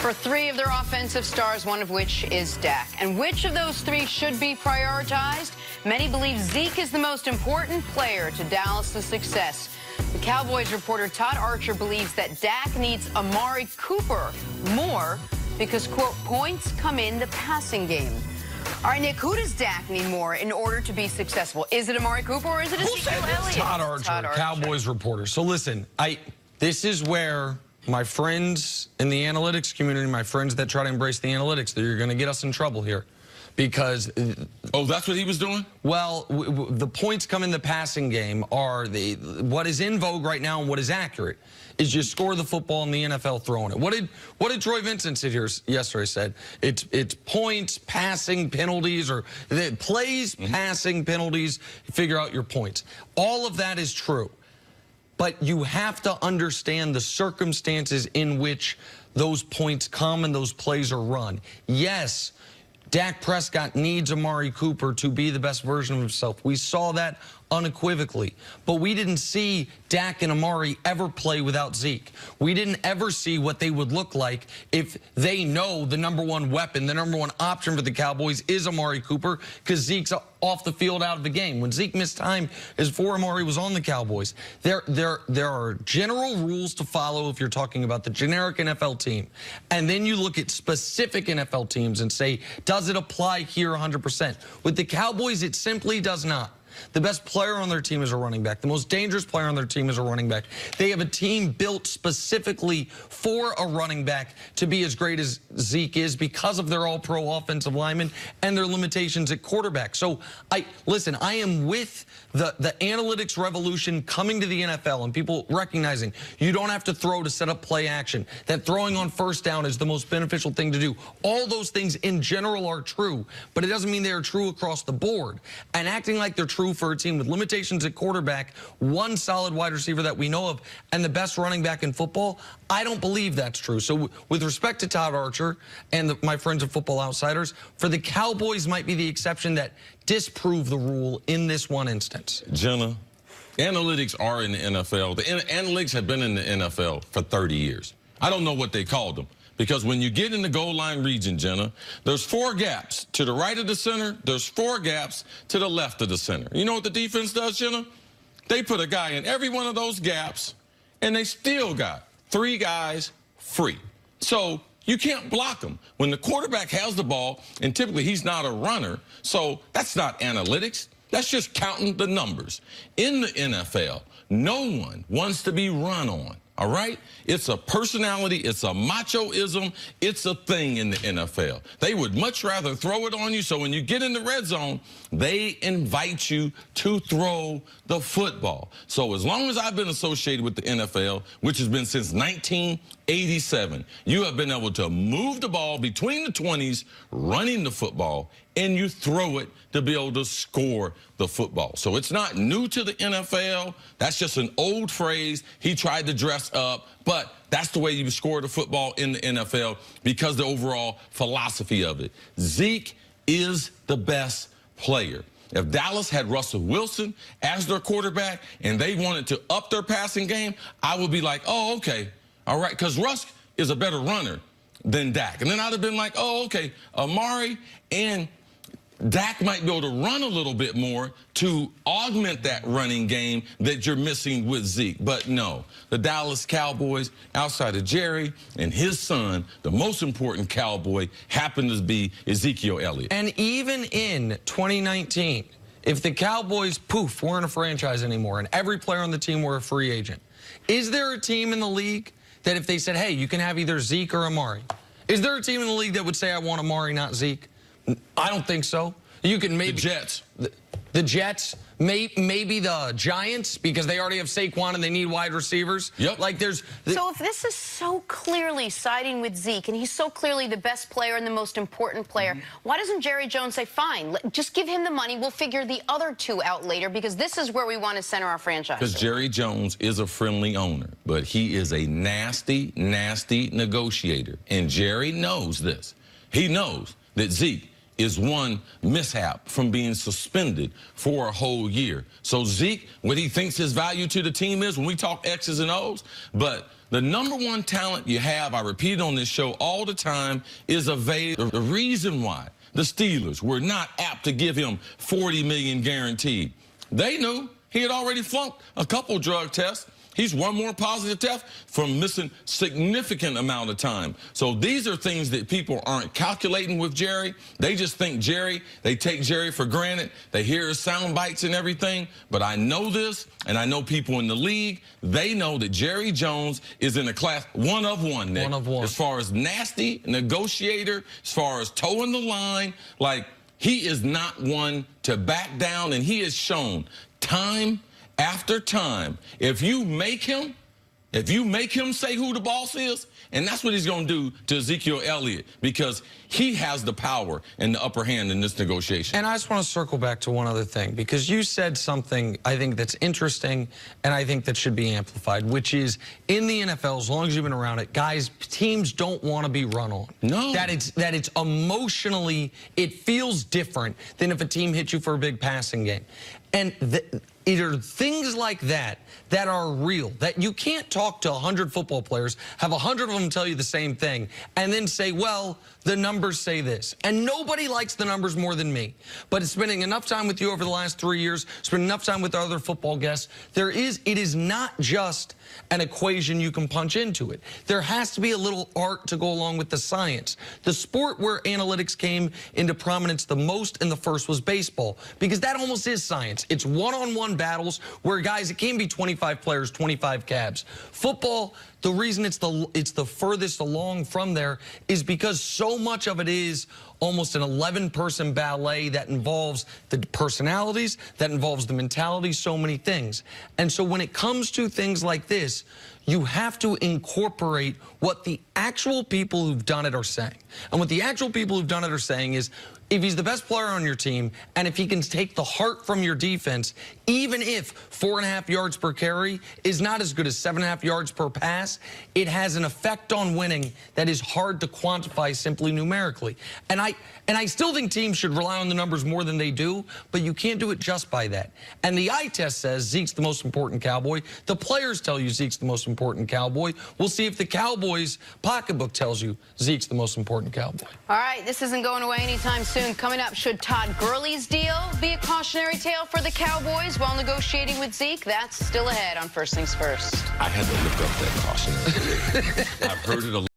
for three of their offensive stars, one of which is Dak. And which of those three should be prioritized? Many believe Zeke is the most important player to Dallas' success. The Cowboys reporter Todd Archer believes that Dak needs Amari Cooper more because, quote, points come in the passing game. All right, Nick, who does Dak need more in order to be successful? Is it Amari Cooper or is it Ezekiel Elliott? Todd Archer, Cowboys reporter. So listen, this is where my friends in the analytics community, my friends that try to embrace the analytics, that you're going to get us in trouble here. Because... Oh, that's what he was doing? Well, the points come in the passing game are what is in vogue right now and what is accurate is you score the football in the NFL throwing it. What did Troy Vincent sit here yesterday said? It's points, passing, penalties, or plays, passing, penalties, figure out your points. All of that is true. But you have to understand the circumstances in which those points come and those plays are run. Yes, Dak Prescott needs Amari Cooper to be the best version of himself. We saw that unequivocally. But we didn't see Dak and Amari ever play without Zeke. We didn't ever see what they would look like if they know the #1 weapon, the #1 option for the Cowboys is Amari Cooper because Zeke's off the field, out of the game. When Zeke missed time is before Amari was on the Cowboys. There are general rules to follow if you're talking about the generic NFL team. And then you look at specific NFL teams and say, does it apply here 100%? With the Cowboys, it simply does not. The best player on their team is a running back. The most dangerous player on their team is a running back. They have a team built specifically for a running back to be as great as Zeke is because of their all-pro offensive linemen and their limitations at quarterback. So, listen, I am with the analytics revolution coming to the NFL and people recognizing you don't have to throw to set up play action, that throwing on first down is the most beneficial thing to do. All those things in general are true, but it doesn't mean they are true across the board. And acting like they're true for a team with limitations at quarterback, one solid wide receiver that we know of, and the best running back in football, I don't believe that's true. So with respect to Todd Archer and my friends at Football Outsiders, for the Cowboys might be the exception that disprove the rule in this one instance. Jenna, analytics are in the NFL. The analytics have been in the NFL for 30 years. I don't know what they called them. Because when you get in the goal line region, Jenna, there's 4 gaps to the right of the center. There's 4 gaps to the left of the center. You know what the defense does, Jenna? They put a guy in every one of those gaps, and they still got 3 guys free. So you can't block them. When the quarterback has the ball, and typically he's not a runner, so that's not analytics. That's just counting the numbers. In the NFL, no one wants to be run on. All right? It's a personality. It's a machoism. It's a thing in the NFL. They would much rather throw it on you. So when you get in the red zone, they invite you to throw the football. So as long as I've been associated with the NFL, which has been since 1987, you have been able to move the ball between the 20s, running the football, and you throw it to be able to score the football. So it's not new to the NFL. That's just an old phrase. He tried to dress up, but that's the way you score the football in the NFL because the overall philosophy of it. Zeke is the best player. If Dallas had Russell Wilson as their quarterback and they wanted to up their passing game, I would be like, oh, okay, all right, because Russ is a better runner than Dak. And then I'd have been like, oh, okay, Amari and Dak might be able to run a little bit more to augment that running game that you're missing with Zeke. But no, the Dallas Cowboys, outside of Jerry and his son, the most important Cowboy happened to be Ezekiel Elliott. And even in 2019, if the Cowboys, poof, weren't a franchise anymore and every player on the team were a free agent, is there a team in the league that if they said, hey, you can have either Zeke or Amari, is there a team in the league that would say I want Amari, not Zeke? I don't think so. You can maybe... The Jets. The Jets, maybe the Giants, because they already have Saquon and they need wide receivers. Yep. Like there's... So if this is so clearly siding with Zeke, and he's so clearly the best player and the most important player, why doesn't Jerry Jones say, fine, just give him the money, we'll figure the other 2 out later, because this is where we want to center our franchise? Because Jerry Jones is a friendly owner, but he is a nasty, nasty negotiator. And Jerry knows this. He knows that Zeke is one mishap from being suspended for a whole year. So Zeke, what he thinks his value to the team is when we talk X's and O's, but the number one talent you have, I repeat it on this show all the time, is available. The reason why the Steelers were not apt to give him $40 million guaranteed, they knew he had already flunked a couple drug tests. He's one more positive test from missing significant amount of time. So these are things that people aren't calculating with Jerry. They just think Jerry, they take Jerry for granted. They hear his sound bites and everything. But I know this, and I know people in the league, they know that Jerry Jones is in a class one of one, Nick. One of one. As far as nasty negotiator, as far as toeing the line, like he is not one to back down, and he has shown time after time, if you make him say who the boss is, and that's what he's going to do to Ezekiel Elliott, because he has the power and the upper hand in this negotiation. And I just want to circle back to one other thing, because you said something I think that's interesting and I think that should be amplified, which is in the NFL, as long as you've been around it, guys, teams don't want to be run on. No. That it's emotionally, it feels different than if a team hits you for a big passing game. And it are things like that that are real, that you can't talk to 100 football players, have 100 of them tell you the same thing, and then say, well, the numbers say this. And nobody likes the numbers more than me. But spending enough time with you over the last 3 years, spending enough time with other football guests, it is not just an equation you can punch into it. There has to be a little art to go along with the science. The sport where analytics came into prominence the most in the first was baseball, because that almost is science. It's one-on-one battles where, guys, it can be 25 players, 25 cabs. Football, the reason it's the furthest along from there is because so much of it is almost an 11-person ballet that involves the personalities, that involves the mentality, so many things. And so when it comes to things like this, you have to incorporate what the actual people who've done it are saying. And what the actual people who've done it are saying is, if he's the best player on your team, and if he can take the heart from your defense, even if 4.5 yards per carry is not as good as 7.5 yards per pass, it has an effect on winning that is hard to quantify simply numerically. And I still think teams should rely on the numbers more than they do, but you can't do it just by that. And the eye test says Zeke's the most important Cowboy. The players tell you Zeke's the most important Cowboy. We'll see if the Cowboys' pocketbook tells you Zeke's the most important Cowboy. All right, this isn't going away anytime soon. Coming up, should Todd Gurley's deal be a cautionary tale for the Cowboys while negotiating with Zeke? That's still ahead on First Things First. I had to look up that cautionary tale. I've heard it a lot.